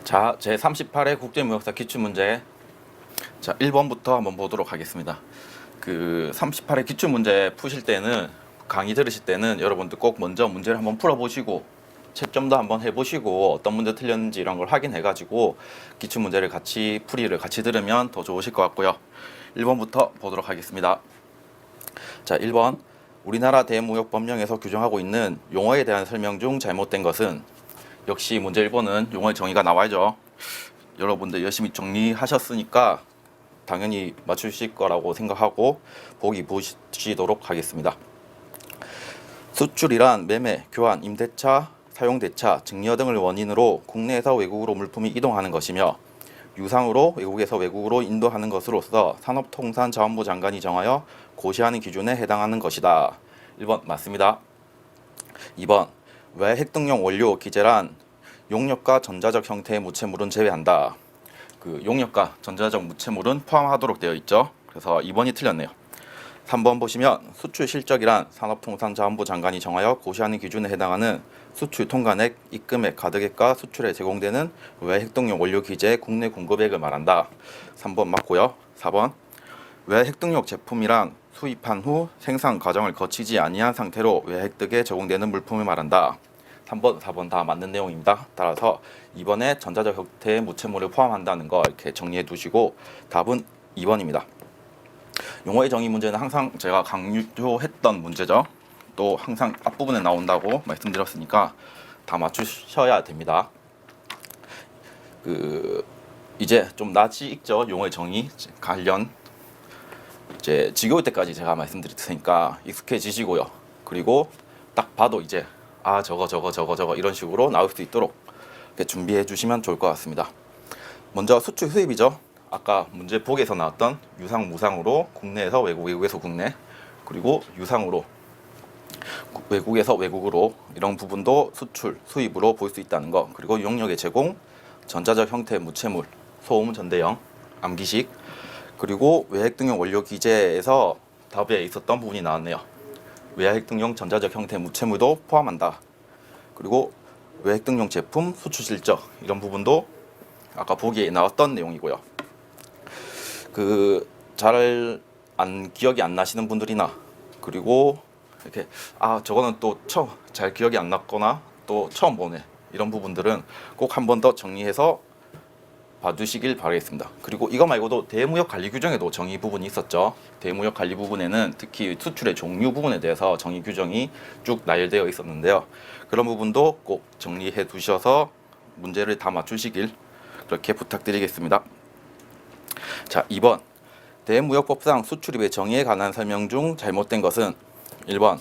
자, 제38회 국제무역사 기출문제. 자, 1번부터 한번 보도록 하겠습니다. 그 38회 기출문제 푸실 때는, 강의 들으실 때는 여러분들 꼭 먼저 문제를 한번 풀어보시고 채점도 한번 해보시고 어떤 문제 틀렸는지 이런 걸 확인해가지고 기출문제를 풀이를 같이 들으면 더 좋으실 것 같고요. 1번부터 보도록 하겠습니다. 자, 1번. 우리나라 대무역법령에서 규정하고 있는 용어에 대한 설명 중 잘못된 것은? 역시 문제 1번은 용어의 정의가 나와야죠. 여러분들 열심히 정리하셨으니까 당연히 맞추실 거라고 생각하고 보기 보시도록 하겠습니다. 수출이란 매매, 교환, 임대차, 사용대차, 증여 등을 원인으로 국내에서 외국으로 물품이 이동하는 것이며, 유상으로 외국에서 외국으로 인도하는 것으로서 산업통상자원부 장관이 정하여 고시하는 기준에 해당하는 것이다. 1번 맞습니다. 2번. 외핵 등용 원료 기재란 용역과 전자적 형태의 무채물은 제외한다. 그 용역과 전자적 무채물은 포함하도록 되어 있죠. 그래서 2번이 틀렸네요. 3번 보시면 수출 실적이란 산업통상자원부 장관이 정하여 고시하는 기준에 해당하는 수출 통관액, 입금액, 가득액과 수출에 제공되는 외핵 등용 원료 기재의 국내 공급액을 말한다. 3번 맞고요. 4번. 외핵 등용 제품이란 수입한 후 생산 과정을 거치지 아니한 상태로 외핵득에 제공되는 물품을 말한다. 3번, 4번 다 맞는 내용입니다. 따라서 2번에 전자적 형태의 무채물을 포함한다는 거 이렇게 정리해 두시고 답은 2번입니다. 용어의 정의 문제는 항상 제가 강조했던 문제죠. 또 항상 앞부분에 나온다고 말씀드렸으니까 다 맞추셔야 됩니다. 이제 좀 낯이 익죠. 용어의 정의 관련 이제 지겨울 때까지 제가 말씀드릴 테니까 익숙해지시고요. 그리고 딱 봐도 이제 저거 이런 식으로 나올 수 있도록 이렇게 준비해 주시면 좋을 것 같습니다. 먼저 수출 수입이죠. 아까 문제 보기에서 나왔던 유상 무상으로 국내에서 외국, 외국에서 국내, 그리고 유상으로 외국에서 외국으로 이런 부분도 수출 수입으로 볼 수 있다는 거. 그리고 용역의 제공, 전자적 형태의 무채물, 소음 전대형, 암기식, 그리고 외핵 등용 원료 기재에서 답에 있었던 부분이 나왔네요. 외핵 등용 전자적 형태 무채물도 포함한다. 그리고 외핵 등용 제품 수출 실적 이런 부분도 아까 보기에 나왔던 내용이고요. 잘 기억이 안 나시는 분들이나, 그리고 이렇게 저거는 또 잘 기억이 안 났거나 또 처음 보네 이런 부분들은 꼭 한 번 더 정리해서 봐주시길 바라겠습니다. 그리고 이거 말고도 대무역 관리 규정에도 정의 부분이 있었죠. 대무역 관리 부분에는 특히 수출의 종류 부분에 대해서 정의 규정이 쭉 나열되어 있었는데요. 그런 부분도 꼭 정리해 두셔서 문제를 다 맞추시길 그렇게 부탁드리겠습니다. 자, 2번. 대무역법상 수출입의 정의에 관한 설명 중 잘못된 것은? 1번.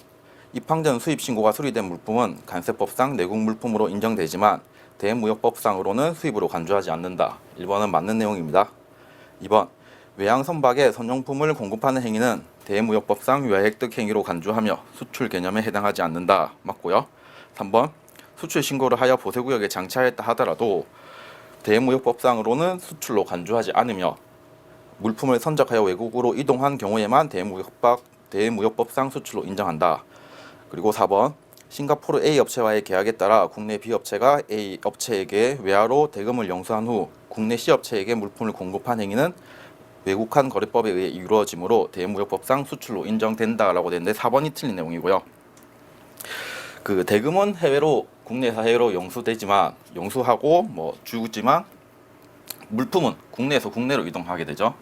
입항 전 수입 신고가 수리된 물품은 관세법상 내국 물품으로 인정되지만 대무역법상으로는 수입으로 간주하지 않는다. 1번은 맞는 내용입니다. 2번. 외항 선박에 선용품을 공급하는 행위는 대무역법상 외핵득 행위로 간주하며 수출 개념에 해당하지 않는다. 맞고요. 3번. 수출 신고를 하여 보세구역에 장치하였다 하더라도 대무역법상으로는 수출로 간주하지 않으며 물품을 선적하여 외국으로 이동한 경우에만 대무역법상 수출로 인정한다. 그리고 4번. 싱가포르 A 업체와의 계약에 따라 국내 B 업체가 A 업체에게 외화로 대금을 영수한 후 국내 C 업체에게 물품을 공급한 행위는 외국환 거래법에 의해 이루어지므로 대무역법상 수출로 인정된다라고 되는데 4번이 틀린 내용이고요. 대금은 국내에서 해외로 영수하고 주지만 물품은 국내에서 국내로 이동하게 되죠.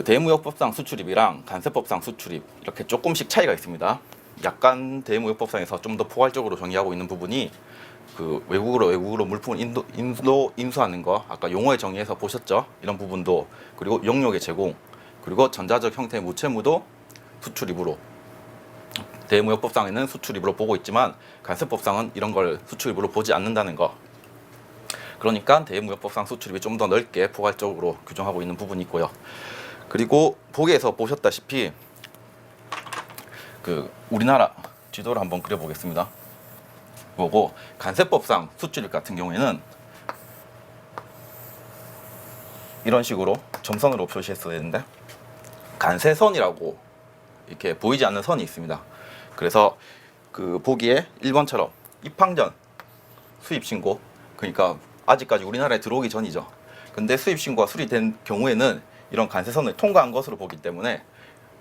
대무역법상 수출입이랑 관세법상 수출입 이렇게 조금씩 차이가 있습니다. 약간 대무역법상에서 좀 더 포괄적으로 정의하고 있는 부분이 외국으로 물품을 인수하는 거, 아까 용어의 정의에서 보셨죠? 이런 부분도, 그리고 용역의 제공, 그리고 전자적 형태의 무채무도 수출입으로, 대무역법상에는 수출입으로 보고 있지만 관세법상은 이런 걸 수출입으로 보지 않는다는 거. 그러니까 대무역법상 수출입이 좀 더 넓게 포괄적으로 규정하고 있는 부분이 있고요. 그리고 보기에서 보셨다시피 우리나라 지도를 한번 그려보겠습니다. 보고 관세법상 수출입 같은 경우에는 이런 식으로 점선으로 표시했어야 되는데 관세선이라고 이렇게 보이지 않는 선이 있습니다. 그래서 보기에 1번처럼 입항 전 수입 신고, 그러니까 아직까지 우리나라에 들어오기 전이죠. 근데 수입 신고가 수리된 경우에는 이런 관세선을 통과한 것으로 보기 때문에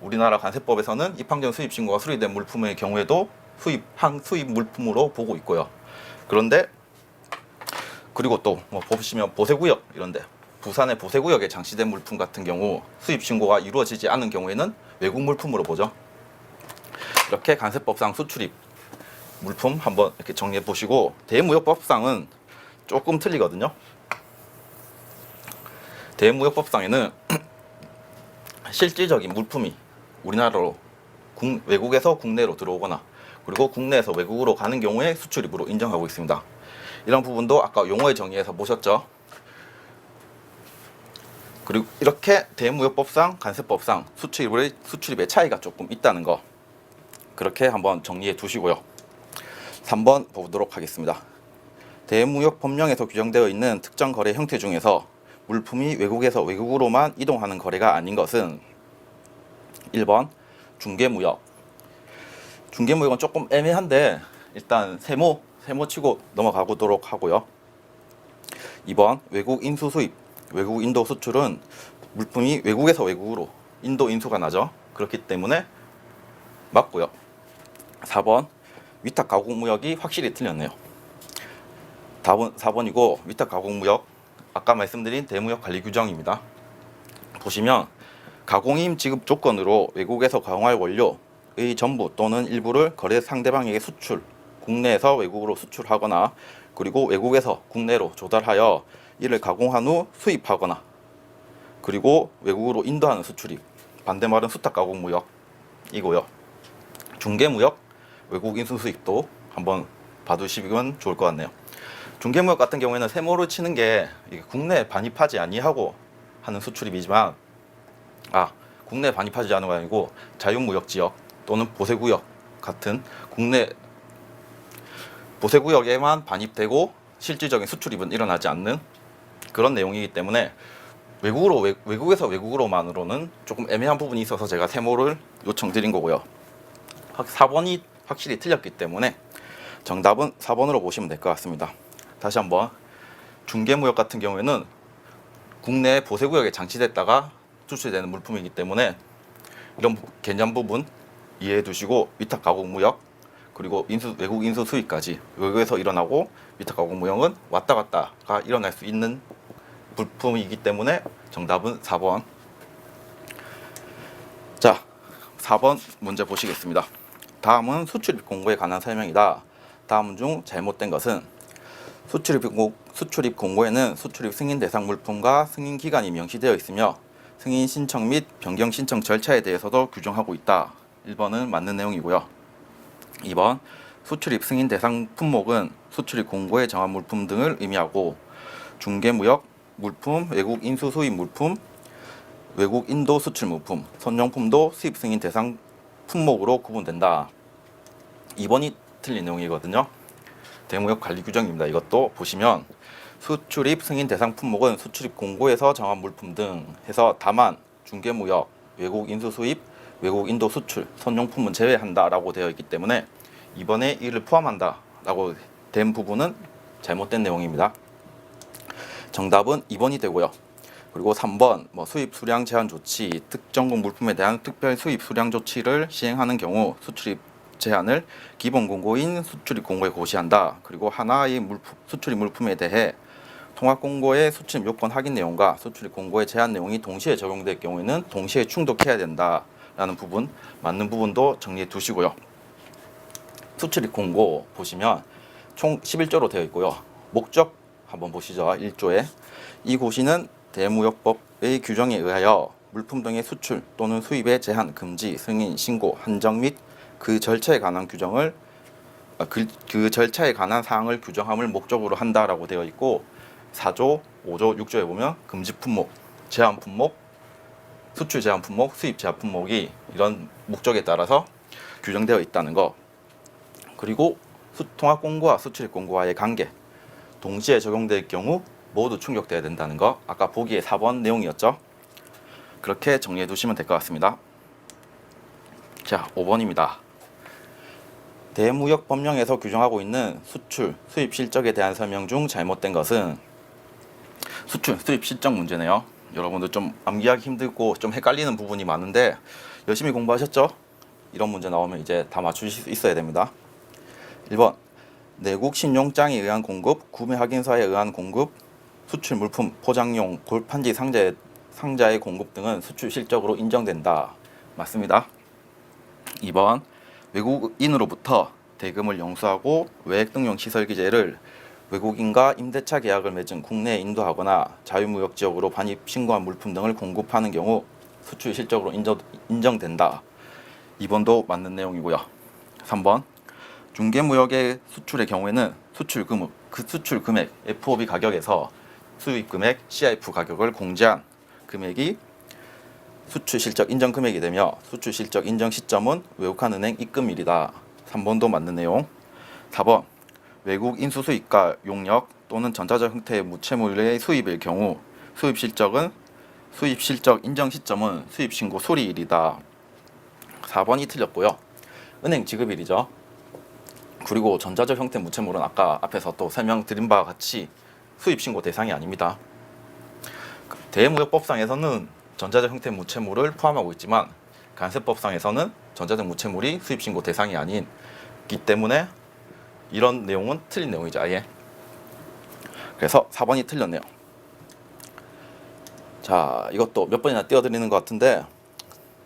우리나라 관세법에서는 입항전 수입 신고가 수리된 물품의 경우에도 수입 물품으로 보고 있고요. 그런데 그리고 또 뭐 보시면 보세구역 이런데 부산의 보세구역에 장치된 물품 같은 경우 수입 신고가 이루어지지 않은 경우에는 외국 물품으로 보죠. 이렇게 관세법상 수출입 물품 한번 이렇게 정리해 보시고, 대무역법상은 조금 틀리거든요. 대무역법상에는 실질적인 물품이 우리나라로 외국에서 국내로 들어오거나 그리고 국내에서 외국으로 가는 경우에 수출입으로 인정하고 있습니다. 이런 부분도 아까 용어의 정의에서 보셨죠. 그리고 이렇게 대무역법상, 관세법상 수출입의 차이가 조금 있다는 거, 그렇게 한번 정리해 두시고요. 3번 보도록 하겠습니다. 대무역 법령에서 규정되어 있는 특정 거래 형태 중에서 물품이 외국에서 외국으로만 이동하는 거래가 아닌 것은 1번 중개무역. 중개무역은 조금 애매한데 일단 세모 치고 넘어가보도록 하고요. 2번 외국 인수 수입. 외국 인도 수출은 물품이 외국에서 외국으로 인도 인수가 나죠. 그렇기 때문에 맞고요. 4번 위탁 가공 무역이 확실히 틀렸네요. 답은 4번이고, 위탁 가공 무역 아까 말씀드린 대무역 관리 규정입니다. 보시면 가공임 지급 조건으로 외국에서 가공할 원료의 전부 또는 일부를 거래 상대방에게 수출, 국내에서 외국으로 수출하거나 그리고 외국에서 국내로 조달하여 이를 가공한 후 수입하거나 그리고 외국으로 인도하는 수출입, 반대말은 수탁 가공 무역이고요. 중개무역, 외국 인수 수입도 한번 봐두시면 좋을 것 같네요. 중개무역 같은 경우에는 세모를 치는 게 국내에 반입하지 아니하고 하는 수출입이지만, 국내에 반입하지 않은 거 아니고 자유무역지역 또는 보세구역 같은 국내 보세구역에만 반입되고 실질적인 수출입은 일어나지 않는 그런 내용이기 때문에 외국에서 외국으로만으로는 조금 애매한 부분이 있어서 제가 세모를 요청드린 거고요. 4번이 확실히 틀렸기 때문에 정답은 4번으로 보시면 될 것 같습니다. 다시 한번, 중개무역 같은 경우에는 국내 보세구역에 장치됐다가 수출되는 물품이기 때문에 이런 개념 부분 이해해 두시고, 위탁 가공 무역 그리고 외국 인수 수입까지 외국에서 일어나고 위탁 가공 무역은 왔다 갔다가 일어날 수 있는 물품이기 때문에 정답은 4번. 자, 4번 문제 보시겠습니다. 다음은 수출입 공고에 관한 설명이다. 다음 중 잘못된 것은 수출입 공고에는 수출입 승인 대상 물품과 승인 기간이 명시되어 있으며 승인 신청 및 변경 신청 절차에 대해서도 규정하고 있다. 1번은 맞는 내용이고요. 2번 수출입 승인 대상 품목은 수출입 공고에 정한 물품 등을 의미하고 중개무역 물품, 외국 인수 수입 물품, 외국 인도 수출 물품, 선용품도 수입 승인 대상 품목으로 구분된다. 2번이 틀린 내용이거든요. 대무역 관리 규정입니다. 이것도 보시면 수출입 승인 대상 품목은 수출입 공고에서 정한 물품 등 해서 다만 중개무역, 외국 인수 수입, 외국 인도 수출, 선용품은 제외한다라고 되어 있기 때문에 이번에 이를 포함한다라고 된 부분은 잘못된 내용입니다. 정답은 2번이 되고요. 그리고 3번 수입 수량 제한 조치, 특정국 물품에 대한 특별 수입 수량 조치를 시행하는 경우 수출입 제한을 기본 공고인 수출입 공고에 고시한다. 그리고 하나의 수출입 물품에 대해 통합 공고의 수출입 요건 확인 내용과 수출입 공고의 제한 내용이 동시에 적용될 경우에는 동시에 충족해야 된다라는 부분, 맞는 부분도 정리해 두시고요. 수출입 공고 보시면 총 11조로 되어 있고요. 목적 한번 보시죠. 1조에 이 고시는 대무역법의 규정에 의하여 물품 등의 수출 또는 수입의 제한, 금지, 승인, 신고, 한정 및 그 절차에 관한 그 절차에 관한 사항을 규정함을 목적으로 한다라고 되어 있고, 4조, 5조, 6조에 보면 금지 품목, 제한 품목, 수출 제한 품목, 수입 제한 품목이 이런 목적에 따라서 규정되어 있다는 거. 그리고 통합 공고와 수출입 공고와의 관계, 동시에 적용될 경우 모두 충족돼야 된다는 거. 아까 보기에 4번 내용이었죠. 그렇게 정리해 두시면 될 것 같습니다. 자, 5번입니다. 대무역 법령에서 규정하고 있는 수출, 수입 실적에 대한 설명 중 잘못된 것은 수출, 수입 실적 문제네요. 여러분들 좀 암기하기 힘들고 좀 헷갈리는 부분이 많은데 열심히 공부하셨죠? 이런 문제 나오면 이제 다 맞추실 수 있어야 됩니다. 1번 내국 신용장에 의한 공급, 구매 확인서에 의한 공급, 수출 물품, 포장용, 골판지 상자의 공급 등은 수출 실적으로 인정된다. 맞습니다. 2번 외국인으로부터 대금을 영수하고 외액 등용 시설 기재를 외국인과 임대차 계약을 맺은 국내에 인도하거나 자유무역 지역으로 반입 신고한 물품 등을 공급하는 경우 수출 실적으로 인정된다. 2번도 맞는 내용이고요. 3번 중개무역의 수출의 경우에는 수출 금액 FOB 가격에서 수입 금액 CIF 가격을 공제한 금액이 수출 실적 인정 금액이 되며 수출 실적 인정 시점은 외국한 은행 입금일이다. 3번도 맞는 내용. 4번 외국 인수 수입과 용역 또는 전자적 형태의 무채물의 수입일 경우 수입 실적 인정 시점은 수입 신고 수리일이다. 4번이 틀렸고요. 은행 지급일이죠. 그리고 전자적 형태 무채물은 아까 앞에서 또 설명드린 바와 같이 수입 신고 대상이 아닙니다. 대무역법상에서는 전자적 형태 무채물을 포함하고 있지만 관세법상에서는 전자적 무채물이 수입 신고 대상이 아니기 때문에 이런 내용은 틀린 내용이죠. 아예. 그래서 4번이 틀렸네요. 자, 이것도 몇 번이나 띄워드리는 것 같은데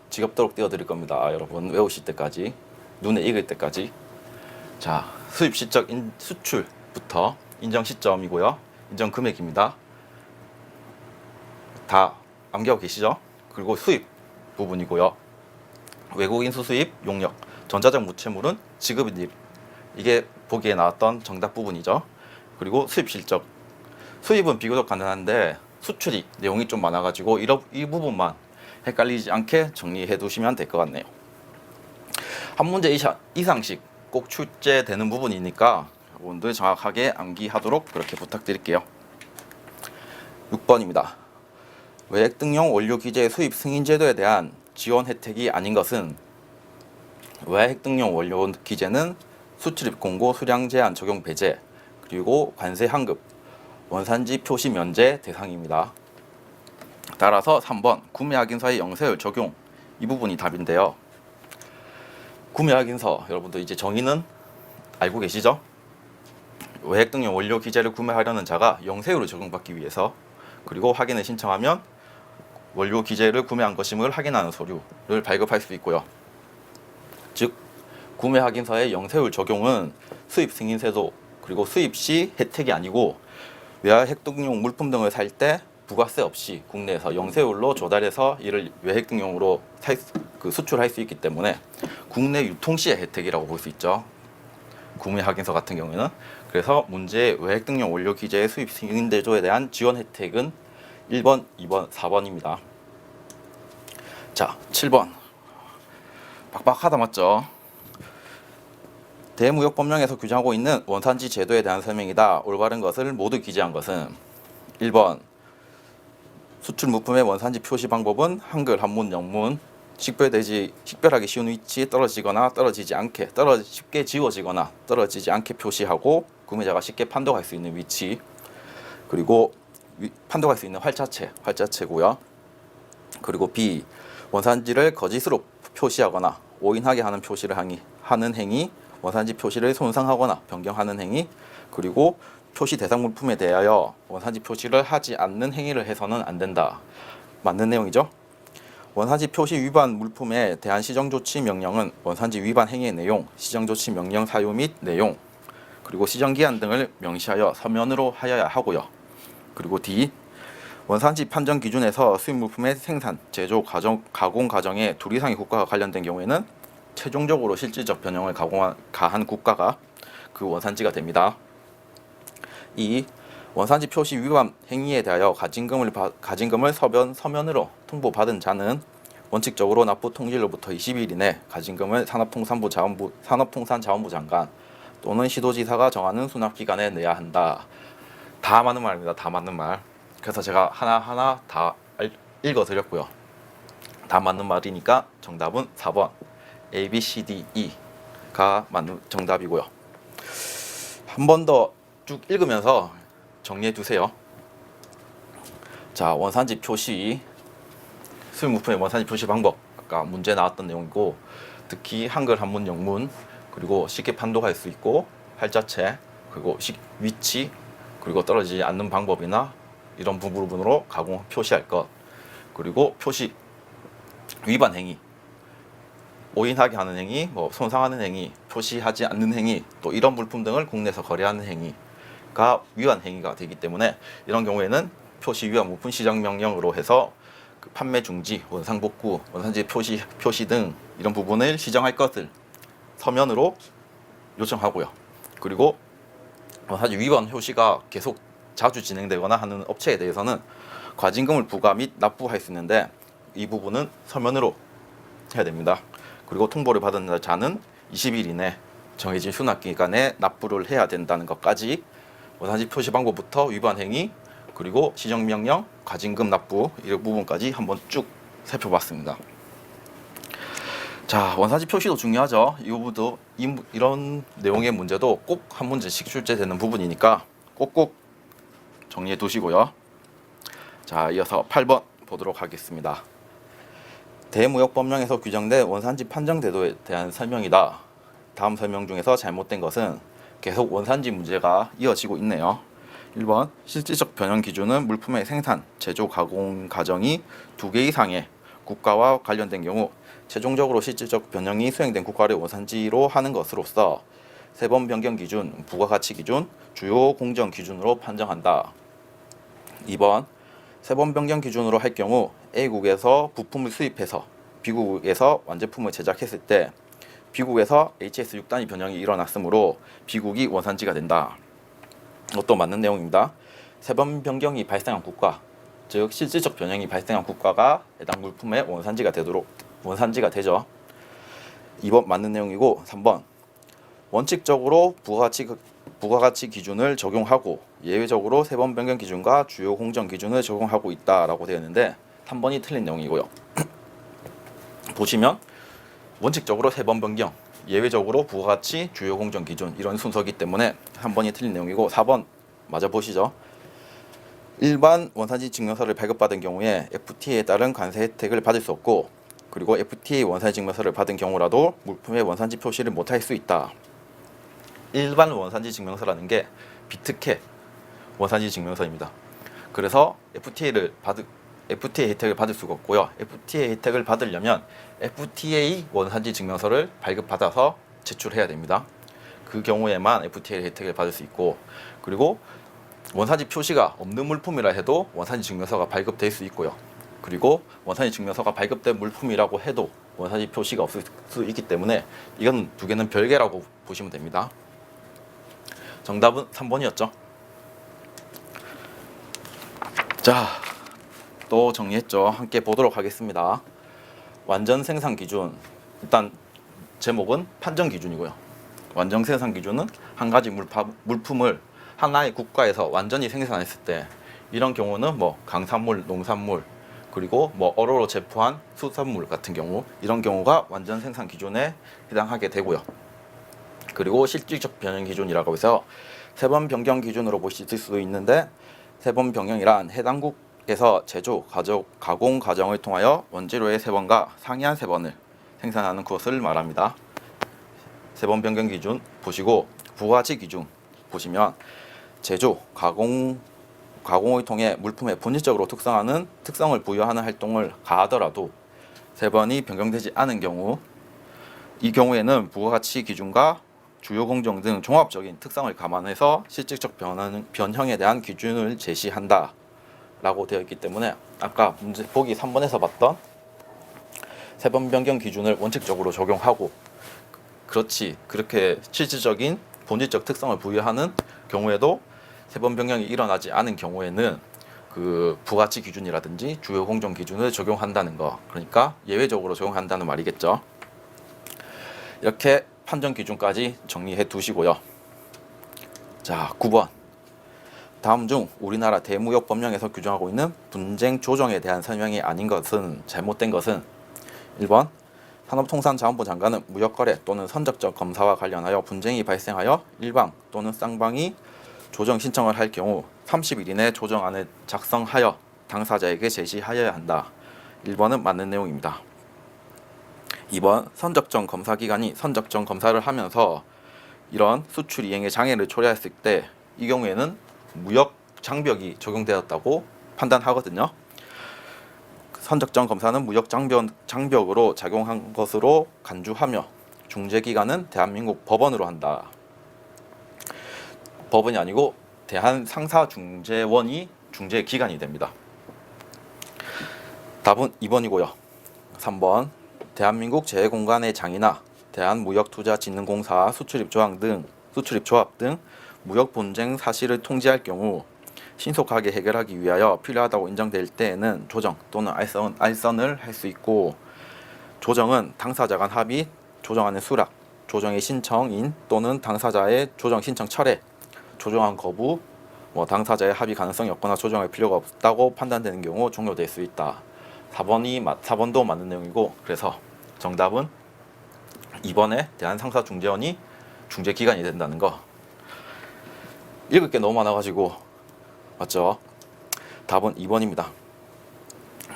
지겹도록 띄워드릴 겁니다. 여러분 외우실 때까지, 눈에 익을 때까지. 자, 수입 실적 수출부터 인정 시점이고요. 인정 금액입니다. 다 암기하고 계시죠? 그리고 수입 부분이고요. 외국 인수 수입, 용역, 전자적 무채물은 지급일. 이게 보기에 나왔던 정답 부분이죠. 그리고 수입 실적. 수입은 비교적 간단한데 수출이 내용이 좀 많아가지고 이 부분만 헷갈리지 않게 정리해 두시면 될 것 같네요. 한 문제 이상씩 꼭 출제되는 부분이니까 여러분들 정확하게 암기하도록 그렇게 부탁드릴게요. 6번입니다. 외액 등용 원료 기재 수입 승인 제도에 대한 지원 혜택이 아닌 것은 외액 등용 원료 기재는 수출입 공고 수량 제한 적용 배제 그리고 관세 환급 원산지 표시 면제 대상입니다. 따라서 3번 구매 확인서의 영세율 적용 이 부분이 답인데요. 구매 확인서 여러분들 이제 정의는 알고 계시죠? 외액 등용 원료 기재를 구매하려는 자가 영세율을 적용받기 위해서 그리고 확인을 신청하면 원료 기재를 구매한 것임을 확인하는 서류를 발급할 수 있고요. 즉 구매 확인서의 영세율 적용은 수입 승인세도 그리고 수입 시 혜택이 아니고 외액 등용 물품 등을 살 때 부가세 없이 국내에서 영세율로 조달해서 이를 외액 등용으로 수출할 수 있기 때문에 국내 유통 시의 혜택이라고 볼 수 있죠. 구매 확인서 같은 경우에는. 그래서 문제의 외액 등용 원료 기재의 수입 승인 제도에 대한 지원 혜택은 1번, 2번, 4번입니다. 자, 7번. 빡빡하다 맞죠? 대무역법령에서 규정하고 있는 원산지 제도에 대한 설명이다. 올바른 것을 모두 기재한 것은 1번 수출 물품의 원산지 표시 방법은 한글, 한문, 영문 식별하기 쉬운 위치에 떨어지거나 쉽게 지워지거나 떨어지지 않게 표시하고 구매자가 쉽게 판독할 수 있는 위치 그리고 판독할 수 있는 활자체고요. 그리고 B 원산지를 거짓으로 표시하거나 오인하게 하는 표시를 하는 행위 원산지 표시를 손상하거나 변경하는 행위 그리고 표시 대상 물품에 대하여 원산지 표시를 하지 않는 행위를 해서는 안 된다. 맞는 내용이죠. 원산지 표시 위반 물품에 대한 시정조치 명령은 원산지 위반 행위의 내용, 시정조치 명령 사유 및 내용, 그리고 시정기한 등을 명시하여 서면으로 하여야 하고요. 그리고 D 원산지 판정 기준에서 수입 물품의 생산, 제조, 가공 과정에 둘 이상의 국가가 관련된 경우에는 최종적으로 실질적 변형을 가한 국가가 그 원산지가 됩니다. 2. 원산지 표시 위반 행위에 대하여 가진금을 서면으로 통보받은 자는 원칙적으로 납부 통지일로부터 20일 이내 가진금을 산업통상자원부 장관 또는 시도지사가 정하는 수납기관에 내야 한다. 다 맞는 말입니다. 다 맞는 말. 그래서 제가 하나하나 다 읽어드렸고요. 다 맞는 말이니까 정답은 4번 A, B, C, D, E가 맞는 정답이고요. 한 번 더 쭉 읽으면서 정리해 두세요. 자, 원산지 표시, 수입물품의 원산지 표시 방법, 아까 문제 나왔던 내용이고, 특히 한글 한문 영문, 그리고 쉽게 판독할 수 있고 활자체, 그리고 위치, 그리고 떨어지지 않는 방법이나 이런 부분으로 가공 표시할 것, 그리고 표시 위반 행위, 오인하게 하는 행위, 뭐 손상하는 행위, 표시하지 않는 행위, 또 이런 물품 등을 국내에서 거래하는 행위가 위반 행위가 되기 때문에 이런 경우에는 표시 위반 물품 시정 명령으로 해서 그 판매 중지, 원상 복구, 원산지 표시 등 이런 부분을 시정할 것을 서면으로 요청하고요. 그리고 원산지 위반 표시가 계속 자주 진행되거나 하는 업체에 대해서는 과징금을 부과 및 납부할 수 있는데 이 부분은 서면으로 해야 됩니다. 그리고 통보를 받은 자는 20일 이내 정해진 수납기간에 납부를 해야 된다는 것까지 원산지 표시 방법부터 위반 행위, 그리고 시정명령, 과징금 납부 이 부분까지 한번 쭉 살펴봤습니다. 자, 원산지 표시도 중요하죠. 이 부분도 이런 내용의 문제도 꼭 한 문제씩 출제되는 부분이니까 꼭꼭 정리해 두시고요. 자, 이어서 8번 보도록 하겠습니다. 대무역법령에서 규정된 원산지 판정 제도에 대한 설명이다. 다음 설명 중에서 잘못된 것은 계속 원산지 문제가 이어지고 있네요. 1번 실질적 변형 기준은 물품의 생산, 제조, 가공 과정이 2개 이상의 국가와 관련된 경우 최종적으로 실질적 변형이 수행된 국가를 원산지로 하는 것으로서 세번 변경 기준, 부가가치 기준, 주요 공정 기준으로 판정한다. 2번 세번 변경 기준으로 할 경우 A국에서 부품을 수입해서 B국에서 완제품을 제작했을 때 B국에서 HS6단위 변형이 일어났으므로 B국이 원산지가 된다. 이것도 맞는 내용입니다. 세번 변경이 발생한 국가, 즉 실질적 변형이 발생한 국가가 해당 물품의 원산지가 되죠. 2번 맞는 내용이고 3번 원칙적으로 부가가치 기준을 적용하고 예외적으로 세번 변경 기준과 주요 공정 기준을 적용하고 있다라고 되어 있는데 3번이 틀린 내용이고요. 보시면 원칙적으로 세번 변경, 예외적으로 부가가치, 주요 공정 기준 이런 순서이기 때문에 3번이 틀린 내용이고 4번 맞아 보시죠. 일반 원산지 증명서를 발급받은 경우에 FTA에 따른 관세 혜택을 받을 수 없고, 그리고 FTA 원산지 증명서를 받은 경우라도 물품의 원산지 표시를 못할 수 있다. 일반 원산지 증명서라는 게 비특혜 원산지 증명서입니다. 그래서 FTA 혜택을 받을 수가 없고요. FTA 혜택을 받으려면 FTA 원산지 증명서를 발급받아서 제출해야 됩니다. 그 경우에만 FTA 혜택을 받을 수 있고, 그리고 원산지 표시가 없는 물품이라 해도 원산지 증명서가 발급될 수 있고요. 그리고 원산지 증명서가 발급된 물품이라고 해도 원산지 표시가 없을 수 있기 때문에 이건 두 개는 별개라고 보시면 됩니다. 정답은 3번이었죠. 자, 또 정리했죠. 함께 보도록 하겠습니다. 완전 생산 기준, 일단 제목은 판정 기준이고요. 완전 생산 기준은 한 가지 물품을 하나의 국가에서 완전히 생산했을 때, 이런 경우는 뭐 강산물, 농산물, 그리고 뭐 어로로 제포한 수산물 같은 경우, 이런 경우가 완전 생산 기준에 해당하게 되고요. 그리고 실질적 변형 기준이라고 해서 세번 변경 기준으로 보실 수도 있는데, 세번 변경이란 해당국에서 제조, 가공 과정을 통하여 원재료의 세번과 상이한 세번을 생산하는 것을 말합니다. 세번 변경 기준 보시고, 부가가치 기준 보시면 제조, 가공을 통해 물품에 본질적으로 특성을 부여하는 활동을 가하더라도 세번이 변경되지 않은 경우, 이 경우에는 부가가치 기준과 주요 공정 등 종합적인 특성을 감안해서 실질적 변형에 대한 기준을 제시한다 라고 되어 있기 때문에, 아까 문제 보기 3번에서 봤던 세번 변경 기준을 원칙적으로 적용하고, 그렇게 실질적인 본질적 특성을 부여하는 경우에도 세번 변경이 일어나지 않은 경우에는 그 부가가치 기준이라든지 주요 공정 기준을 적용한다는 거, 그러니까 예외적으로 적용한다는 말이겠죠. 이렇게 판정 기준까지 정리해 두시고요. 자, 9번. 다음 중 우리나라 대무역 법령에서 규정하고 있는 분쟁 조정에 대한 설명이 아닌 것은, 잘못된 것은 1번 산업통상자원부 장관은 무역거래 또는 선적적 검사와 관련하여 분쟁이 발생하여 일방 또는 쌍방이 조정 신청을 할 경우 30일 이내 조정안을 작성하여 당사자에게 제시하여야 한다. 1번은 맞는 내용입니다. 2번 선적정 검사기관이 선적정 검사를 하면서 이런 수출 이행의 장애를 초래했을 때 이 경우에는 무역 장벽이 적용되었다고 판단하거든요. 선적정 검사는 무역 장벽으로 작용한 것으로 간주하며 중재기관은 대한민국 법원으로 한다. 법원이 아니고 대한상사중재원이 중재기관이 됩니다. 답은 2번이고요. 3번 대한민국 제공간의 장이나 대한무역투자진흥공사 수출입조합 등 무역 분쟁 사실을 통지할 경우 신속하게 해결하기 위하여 필요하다고 인정될 때에는 조정 또는 알선을 할 수 있고, 조정은 당사자 간 합의, 조정안의 수락, 조정의 신청인 또는 당사자의 조정 신청 철회, 조정안 거부, 당사자의 합의 가능성이 없거나 조정할 필요가 없다고 판단되는 경우 종료될 수 있다. 4번도 맞는 내용이고, 그래서 정답은 2번에 대한상사중재원이 중재기관이 된다는 거. 읽을 게 너무 많아가지고 맞죠? 답은 2번입니다.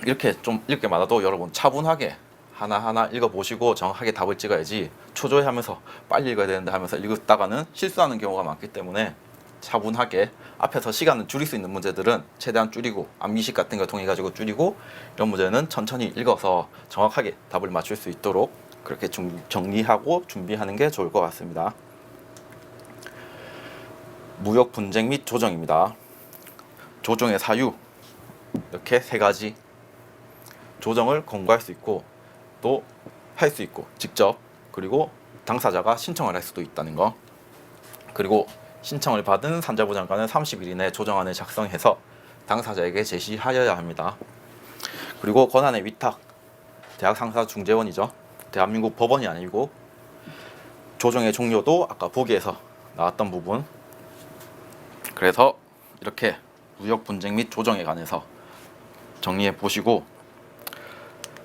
이렇게 좀 읽을 게 많아도 여러분 차분하게 하나하나 읽어보시고 정확하게 답을 찍어야지 초조해하면서 빨리 읽어야 되는데 하면서 읽다가는 실수하는 경우가 많기 때문에 차분하게 앞에서 시간을 줄일 수 있는 문제들은 최대한 줄이고, 암기식 같은 걸 통해 가지고 줄이고, 이런 문제는 천천히 읽어서 정확하게 답을 맞출 수 있도록 그렇게 정리하고 준비하는 게 좋을 것 같습니다. 무역 분쟁 및 조정입니다. 조정의 사유, 이렇게 세 가지. 조정을 권고할 수 있고 또 할 수 있고 직접, 그리고 당사자가 신청을 할 수도 있다는 거. 그리고 신청을 받은 산자부 장관은 30일 이내에 조정안을 작성해서 당사자에게 제시하여야 합니다. 그리고 권한의 위탁, 대학상사중재원이죠. 대한민국 법원이 아니고, 조정의 종료도 아까 보기에서 나왔던 부분. 그래서 이렇게 무역 분쟁 및 조정에 관해서 정리해 보시고